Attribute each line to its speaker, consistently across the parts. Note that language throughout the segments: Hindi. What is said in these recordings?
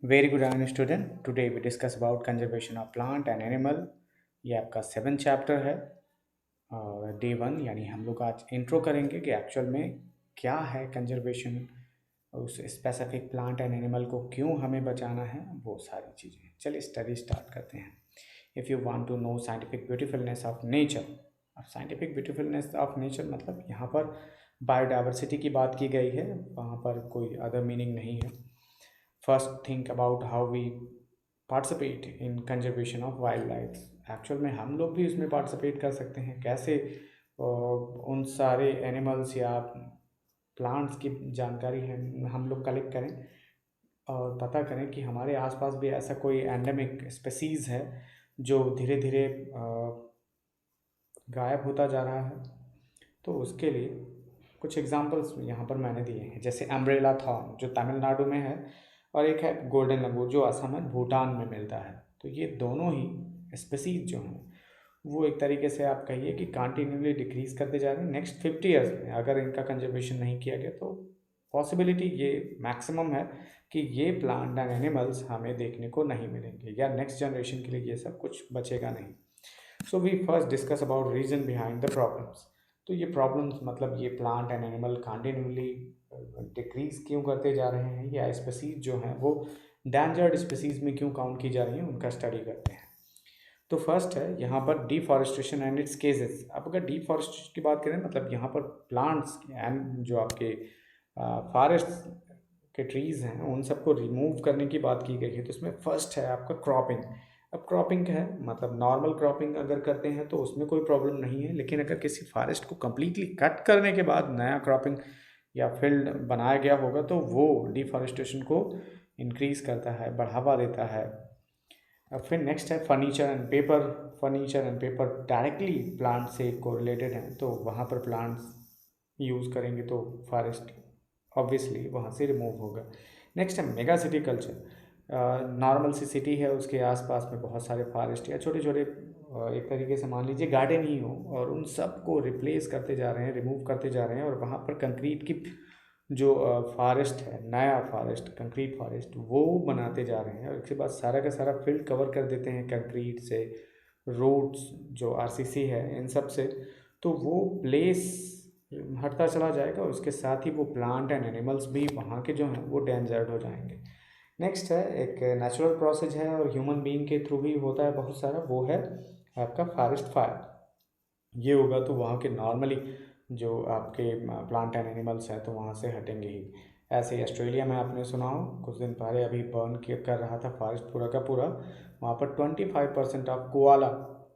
Speaker 1: Very good afternoon student. Today we discuss about conservation of plant and animal. ये आपका 7th चैप्टर है और डे 1। यानी हम लोग आज इंट्रो करेंगे कि एक्चुअल में क्या है कंजर्वेशन, उस स्पेसिफिक प्लांट एंड एनिमल को क्यों हमें बचाना है, वो सारी चीज़ें। चलिए स्टडी स्टार्ट करते हैं। If you want to know scientific beautifulness of nature. अब साइंटिफिक ब्यूटीफुलनेस ऑफ नेचर मतलब यहाँ पर बायोडाइवर्सिटी की बात की गई है, वहाँ पर कोई अदर मीनिंग नहीं है। First think about how we participate in conservation of wildlife. Actual में हम लोग भी उसमें पार्टिसिपेट कर सकते हैं। कैसे? उन सारे एनिमल्स या प्लांट्स की जानकारी हम लोग कलेक्ट करें और पता करें कि हमारे आसपास भी ऐसा कोई एंडेमिक स्पेसीज है जो धीरे धीरे गायब होता जा रहा है। तो उसके लिए कुछ एग्जांपल्स यहाँ पर मैंने दिए हैं, जैसे अम्ब्रेला थॉर्न जो तमिलनाडु में है, और एक है गोल्डन लंगूर जो असम में भूटान में मिलता है। तो ये दोनों ही स्पेसीज जो हैं वो एक तरीके से आप कहिए कि कंटिन्यूली डिक्रीज करते जा रहे हैं। नेक्स्ट 50 ईयर्स में अगर इनका कंजर्वेशन नहीं किया गया तो पॉसिबिलिटी ये मैक्सिमम है कि ये प्लांट एंड एनिमल्स हमें देखने को नहीं मिलेंगे, या नेक्स्ट जनरेशन के लिए ये सब कुछ बचेगा नहीं। So we first discuss about reason behind the problems. तो ये प्रॉब्लम्स मतलब ये plant and animal continuously decrease क्यों करते जा रहे हैं, या स्पेसीज जो हैं वो डेंजर्ड स्पेसीज में क्यों काउंट की जा रही हैं, उनका स्टडी करते हैं। तो फर्स्ट है यहाँ पर डिफॉरेस्टेशन एंड इट्स केसेस। अब अगर डिफॉरेस्टेशन की बात करें मतलब यहाँ पर प्लांट्स एंड जो आपके फॉरेस्ट के ट्रीज़ हैं उन सबको रिमूव करने की बात की गई है। तो इसमें फर्स्ट है आपका क्रॉपिंग। अब क्रॉपिंग है मतलब नॉर्मल क्रॉपिंग अगर करते हैं तो उसमें कोई प्रॉब्लम नहीं है, लेकिन अगर किसी फॉरेस्ट को कम्प्लीटली कट करने के बाद नया क्रॉपिंग या फील्ड बनाया गया होगा तो वो डिफॉरेस्टेशन को इंक्रीज करता है, बढ़ावा देता है। अब फिर नेक्स्ट है furniture and paper. Furniture and paper directly plant से कोरिलेटेड हैं, तो वहाँ पर प्लांट्स यूज़ करेंगे तो फॉरेस्ट ऑब्वियसली वहाँ से रिमूव होगा। नेक्स्ट है मेगा सिटी कल्चर। नॉर्मल सी सिटी है, उसके आसपास में बहुत सारे फॉरेस्ट या छोटे छोटे एक तरीके से मान लीजिए गार्डन ही हो, और उन सब को रिप्लेस करते जा रहे हैं, रिमूव करते जा रहे हैं, और वहाँ पर कंक्रीट की जो फॉरेस्ट है, नया फॉरेस्ट, कंक्रीट फॉरेस्ट वो बनाते जा रहे हैं, और इसके बाद सारा का सारा फील्ड कवर कर देते हैं कंक्रीट से, रोड्स जो आरसीसी है इन सब से। तो वो प्लेस हटता चला जाएगा, और उसके साथ ही वो प्लांट एंड एनिमल्स भी वहाँ के जो हैं वो डेंजर्ड हो जाएंगे। नेक्स्ट है एक नेचुरल प्रोसेस है और ह्यूमन बीइंग के थ्रू भी होता है बहुत सारा, वो है आपका फॉरेस्ट फायर। ये होगा तो वहाँ के नॉर्मली जो आपके प्लांट एंड एनिमल्स हैं तो वहाँ से हटेंगे ही। ऐसे ही ऑस्ट्रेलिया में आपने सुना हो कुछ दिन पहले अभी बर्न कर रहा था फॉरेस्ट पूरा का पूरा। वहाँ पर 25% ऑफ कोआला,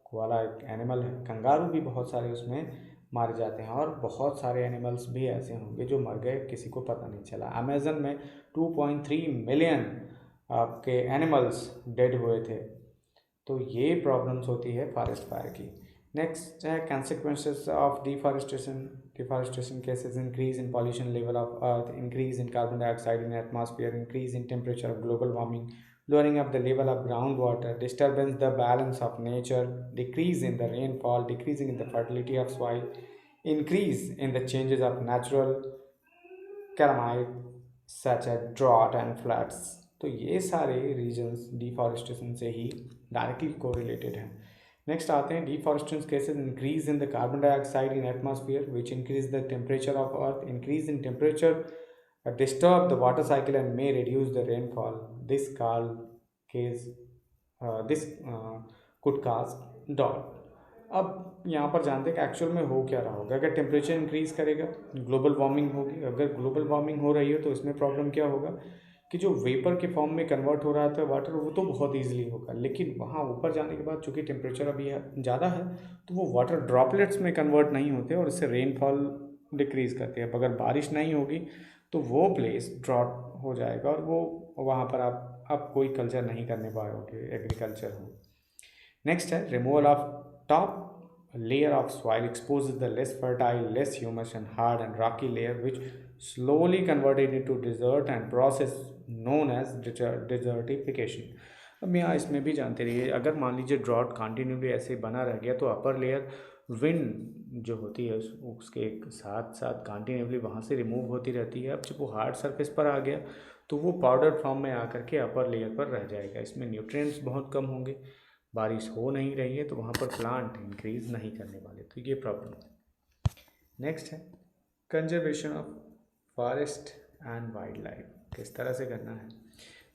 Speaker 1: कोआला एक एनिमल है, कंगारू भी बहुत सारे उसमें मारे जाते हैं, और बहुत सारे एनिमल्स भी ऐसे होंगे जो मर गए, किसी को पता नहीं चला। अमेजन में 2.3 मिलियन आपके एनिमल्स डेड हुए थे। तो ये प्रॉब्लम्स होती है फॉरेस्ट फायर की। नेक्स्ट है consequences of deforestation. Deforestation cases increase in pollution level of earth, increase in carbon dioxide in atmosphere, increase in temperature of global warming, lowering of the level of groundwater, disturbance the balance of nature, decrease in the rainfall, decreasing in the fertility of soil, increase in the changes of natural कैरामाइट सच है ड्रॉट एंड फ्लड्स। तो ये सारे रीजन्स डिफॉरेस्टेशन से ही डायरेक्टली कोरिलेटेड हैं। नेक्स्ट आते हैं deforestation cases increase in the carbon dioxide in atmosphere which increase the temperature of earth, increase in temperature disturb the water cycle and may reduce the rainfall. This called case this could cause drought. अब यहाँ पर जानते हैं कि एक्चुअल में हो क्या रहा होगा। अगर टेम्परेचर इंक्रीज करेगा ग्लोबल वार्मिंग होगी। अगर ग्लोबल वार्मिंग हो रही है तो इसमें प्रॉब्लम क्या होगा कि जो वेपर के फॉर्म में कन्वर्ट हो रहा था वाटर, वो तो बहुत ईजिली होगा, लेकिन वहाँ ऊपर जाने के बाद चूँकि टेम्परेचर अभी ज़्यादा है तो वो वाटर ड्रॉपलेट्स में कन्वर्ट नहीं होते, और इससे रेनफॉल डिक्रीज़ करते हैं। अब अगर बारिश नहीं होगी तो वो प्लेस ड्रॉट हो जाएगा, और वो वहाँ पर आप कोई कल्चर नहीं करने पाओगे, एग्रीकल्चर हो। नेक्स्ट है removal of top layer of soil exposes the less fertile, less humus and hard and rocky layer which slowly converted into desert and process known as desertification. अब यहाँ इसमें भी जानते रहिए, अगर मान लीजिए ड्रॉट कंटिन्यूली ऐसे बना रह गया तो अपर लेयर विंड जो होती है उसके साथ साथ कंटिन्यूली वहाँ से रिमूव होती रहती है। अब जब वो हार्ड सरफेस पर आ गया तो वो पाउडर फॉर्म में आकर के अपर लेयर पर रह जाएगा। इसमें न्यूट्रिएंट्स बहुत कम होंगे, बारिश हो नहीं रही है तो वहाँ पर प्लांट इंक्रीज नहीं करने वाले, तो ये प्रॉब्लम है। नेक्स्ट है conservation of forest and wild life, किस तरह से करना है।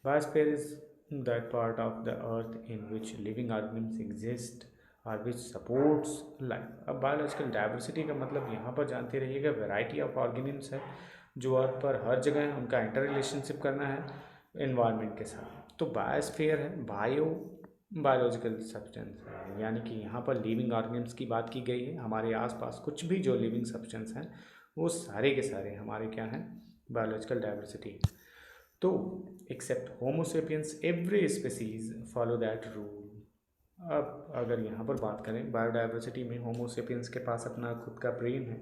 Speaker 1: Biosphere is that part of the earth in which living organisms exist और विच सपोर्ट्स लाइफ। अब बायोलॉजिकल डाइवर्सिटी का मतलब यहाँ पर जानते रहिएगा वैरायटी ऑफ ऑर्गेनिम्स है जो अर्थ पर हर जगह है, उनका इंटर रिलेशनशिप करना है इन्वायरमेंट के साथ। तो बायोस्फीयर है बायोलॉजिकल सब्सटेंस है, यानी कि यहाँ पर लिविंग ऑर्गेनिम्स की बात की गई है। हमारे आसपास कुछ भी जो लिविंग सब्सटेंस हैं वो सारे के सारे हमारे क्या हैं, बायोलॉजिकल डाइवर्सिटी। तो except homo sapiens every species follow that rule. अब अगर यहाँ पर बात करें बायोडाइवर्सिटी में, होमोसेपियंस के पास अपना खुद का ब्रेन है,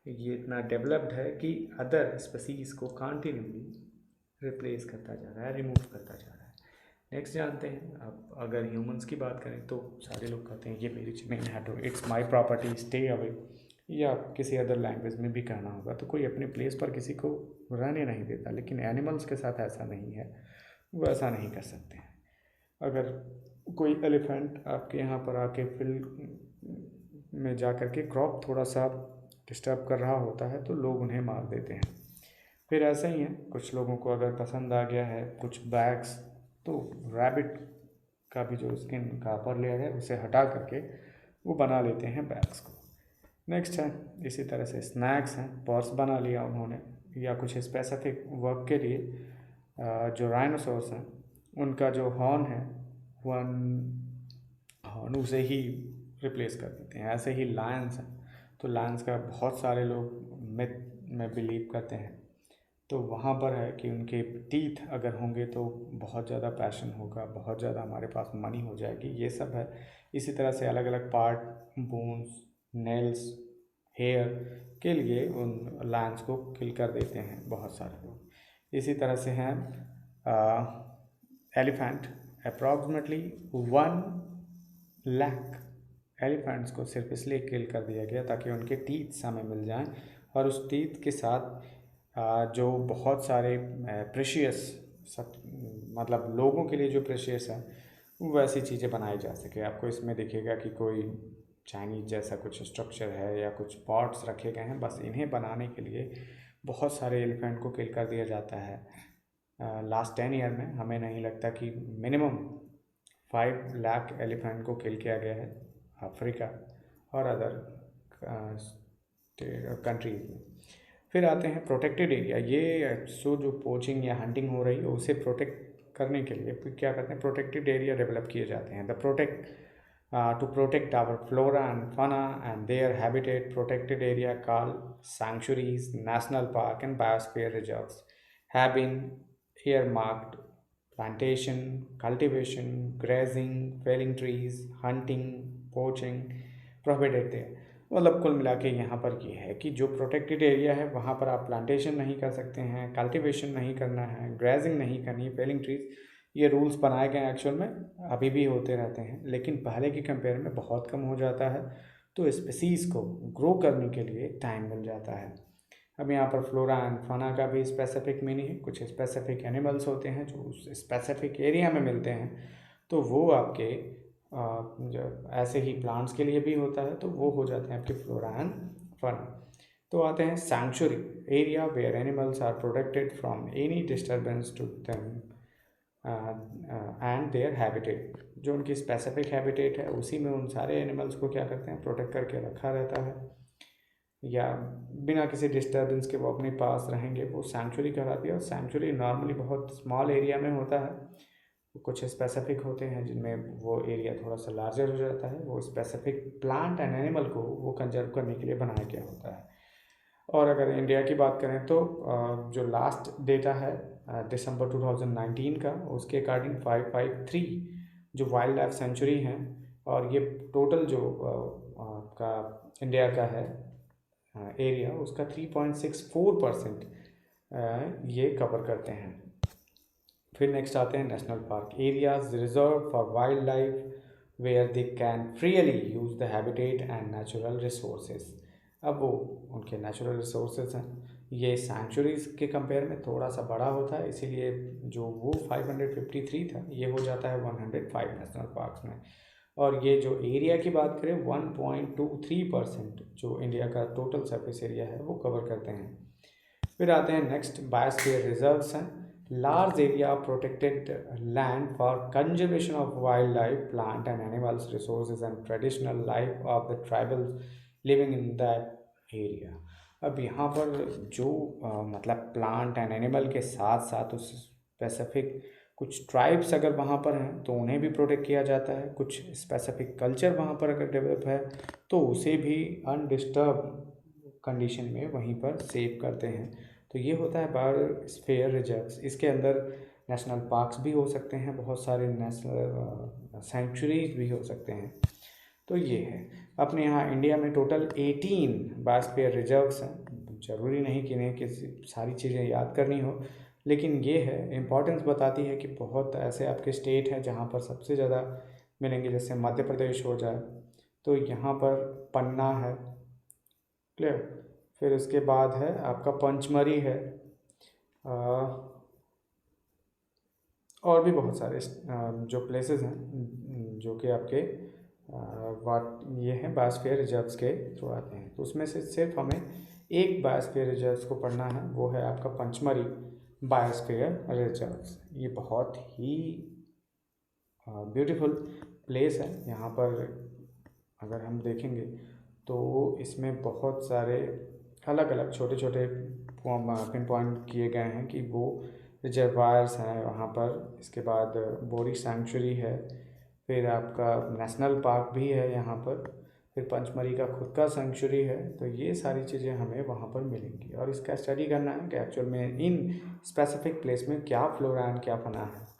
Speaker 1: ये इतना डेवलप्ड है कि अदर स्पीसीज को कंटिन्यूली रिप्लेस करता जा रहा है, रिमूव करता जा रहा है। नेक्स्ट जानते हैं, अब अगर ह्यूमंस की बात करें तो सारे लोग कहते हैं ये मेरी ज़मीन है तो it's my property, stay away, या किसी अदर लैंग्वेज में भी कहना होगा तो कोई अपने प्लेस पर किसी को रहने नहीं देता। लेकिन एनिमल्स के साथ ऐसा नहीं है, वो ऐसा नहीं कर सकते हैं। अगर कोई एलिफेंट आपके यहाँ पर आके फील्ड में जा कर के क्रॉप थोड़ा सा डिस्टर्ब कर रहा होता है तो लोग उन्हें मार देते हैं। फिर ऐसा ही है, कुछ लोगों को अगर पसंद आ गया है कुछ बैग्स, तो रैबिट का भी जो स्किन का अपर लेयर है उसे हटा करके वो बना लेते हैं बैग्स को। नेक्स्ट है इसी तरह से स्नैक्स हैं, पर्स बना लिया उन्होंने, या कुछ स्पेसिफिक वर्क के लिए जो राइनोसोर्स हैं उनका जो हॉर्न है वन हॉर्न उसे ही रिप्लेस कर देते हैं। ऐसे ही लायंस हैं, तो लायंस का बहुत सारे लोग मिथ में बिलीव करते हैं, तो वहाँ पर है कि उनके टीथ अगर होंगे तो बहुत ज़्यादा पैशन होगा, बहुत ज़्यादा हमारे पास मनी हो जाएगी, ये सब है। इसी तरह से अलग अलग पार्ट, बोन्स, नेल्स, हेयर के लिए उन लायंस को किल कर देते हैं बहुत सारे लोग। इसी तरह से हैं एलिफेंट, अप्रॉक्सीमेटली 1 लाख एलिफेंट्स को सिर्फ इसलिए किल कर दिया गया ताकि उनके टीथ हमें मिल जाएं, और उस टीथ के साथ जो बहुत सारे प्रेशियस मतलब लोगों के लिए जो प्रेशियस है वैसी चीज़ें बनाई जा सके। आपको इसमें दिखेगा कि कोई चाइनीज जैसा कुछ स्ट्रक्चर है या कुछ पॉट्स रखे गए हैं, बस इन्हें बनाने के लिए बहुत सारे एलिफेंट को किल कर दिया जाता है। लास्ट 10 ईयर में हमें नहीं लगता कि मिनिमम 5 लाख एलिफेंट को किल किया गया है अफ्रीका और अदर कंट्रीज में। फिर आते हैं प्रोटेक्टेड एरिया, ये सो जो पोचिंग या हंटिंग हो रही है उसे प्रोटेक्ट करने के लिए फिर क्या करते हैं, प्रोटेक्टेड एरिया डेवलप किए जाते हैं। To protect our flora and fauna and their habitat, protected area called sanctuaries, national park and biosphere reserves have been earmarked plantation, cultivation, grazing, felling trees, hunting, poaching prohibited there। मतलब कुल मिला के यहाँ पर ये है कि जो प्रोटेक्टेड एरिया है वहाँ पर आप प्लांटेशन नहीं कर सकते हैं, कल्टीवेशन नहीं करना है, ग्रेजिंग नहीं करनी, फेलिंग ट्रीज, ये रूल्स बनाए गए एक्चुअल में अभी भी होते रहते हैं, लेकिन पहले की कंपेयर में बहुत कम हो जाता है। तो स्पीसीज़ को ग्रो करने के लिए टाइम मिल जाता है। अब यहाँ पर फ्लोरा एंड फाना का भी स्पेसिफिक मीनिंग है। कुछ स्पेसिफिक एनिमल्स होते हैं जो उस स्पेसिफिक एरिया में मिलते हैं, तो वो आपके जो ऐसे ही प्लांट्स के लिए भी होता है, तो वो हो जाते हैं आपके फ्लोरा एंड फाना। तो आते हैं sanctuary area where animals are protected from any disturbance to them and their habitat. जो उनकी स्पेसिफिक हैबिटेट है उसी में उन सारे एनिमल्स को क्या करते हैं, प्रोटेक्ट करके रखा रहता है, या बिना किसी डिस्टर्बेंस के वो अपने पास रहेंगे, वो सैंक्चुरी कहलाती है। और सैंक्चुरी नॉर्मली बहुत स्मॉल एरिया में होता है, कुछ स्पेसिफिक होते हैं जिनमें वो एरिया थोड़ा सा लार्जर हो जाता है, वो स्पेसिफिक प्लांट एंड एनिमल को वो कंजर्व करने के लिए बनाया गया होता है। और अगर इंडिया की बात करें तो जो लास्ट डेटा है दिसंबर 2019 का, उसके अकॉर्डिंग 553 जो वाइल्ड लाइफ सेंचुरी हैं, और ये टोटल जो आपका इंडिया का है एरिया, उसका 3.64% ये कवर करते हैं। फिर नेक्स्ट आते हैं national park areas reserve for wild life where they can freely use the habitat and natural resources. अब वो उनके नेचुरल रिसोर्सेज हैं, ये सैंक्चुरीज के कंपेयर में थोड़ा सा बड़ा होता है, इसीलिए जो वो 553 था ये हो जाता है 105 नेशनल पार्क्स में। और ये जो एरिया की बात करें 1.23% जो इंडिया का टोटल सरफेस एरिया है वो कवर करते हैं। फिर आते हैं नेक्स्ट बायोस्फीयर रिजर्व्स हैं। Large area of protected land for conservation of wild life, plant and animals, resources and traditional life of the tribals living in that area. अब यहाँ पर जो मतलब प्लांट एंड एनिमल के साथ साथ उस स्पेसिफिक कुछ ट्राइब्स अगर वहाँ पर हैं तो उन्हें भी प्रोटेक्ट किया जाता है। कुछ स्पेसिफिक कल्चर वहाँ पर अगर डेवलप है तो उसे भी अनडिस्टर्ब कंडीशन में वहीं पर सेव करते हैं। तो ये होता है बायोस्फीयर रिजर्व्स। इसके अंदर नेशनल पार्क्स भी हो सकते हैं, बहुत सारे नेशनल सेंचुरीज भी हो सकते हैं। तो ये है अपने यहाँ इंडिया में टोटल 18 बायोस्फीयर रिजर्व्स हैं। ज़रूरी नहीं कि इन्हें किसी सारी चीज़ें याद करनी हो, लेकिन ये है इम्पॉर्टेंस बताती है कि बहुत ऐसे आपके स्टेट हैं जहाँ पर सबसे ज़्यादा मिलेंगे। जैसे मध्य प्रदेश हो जाए तो यहाँ पर पन्ना है, क्लियर। फिर उसके बाद है आपका पंचमरी है, और भी बहुत सारे जो प्लेसेस हैं जो कि आपके ये हैं बायोस्फीयर रिजर्व्स के थ्रू आते हैं। तो उसमें से सिर्फ हमें एक बायोस्फीयर रिजर्व्स को पढ़ना है, वो है आपका पंचमरी बायोस्फीयर रिजर्व्स। ये बहुत ही ब्यूटीफुल प्लेस है। यहाँ पर अगर हम देखेंगे तो इसमें बहुत सारे अलग अलग छोटे छोटे पिन पॉइंट किए गए हैं कि वो रिजर्वायर्स हैं वहाँ पर। इसके बाद बोरी सैंक्चुरी है, फिर आपका नेशनल पार्क भी है यहाँ पर, फिर पंचमरी का खुद का सैंक्चुरी है। तो ये सारी चीज़ें हमें वहाँ पर मिलेंगी और इसका स्टडी करना है कि एक्चुअल में इन स्पेसिफिक प्लेस में क्या फ्लोरा एंड क्या फना है।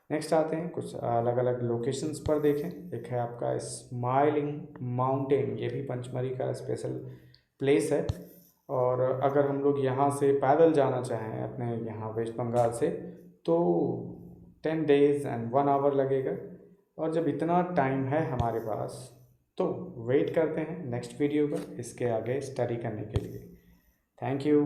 Speaker 1: नेक्स्ट आते हैं कुछ अलग अलग लोकेशंस पर देखें। एक है आपका स्माइलिंग माउंटेन, ये भी पंचमरी का स्पेशल प्लेस है। और अगर हम लोग यहाँ से पैदल जाना चाहें अपने यहाँ वेस्ट बंगाल से तो 10 days and 1 hour लगेगा। और जब इतना टाइम है हमारे पास तो वेट करते हैं नेक्स्ट वीडियो पर इसके आगे स्टडी करने के लिए। Thank you.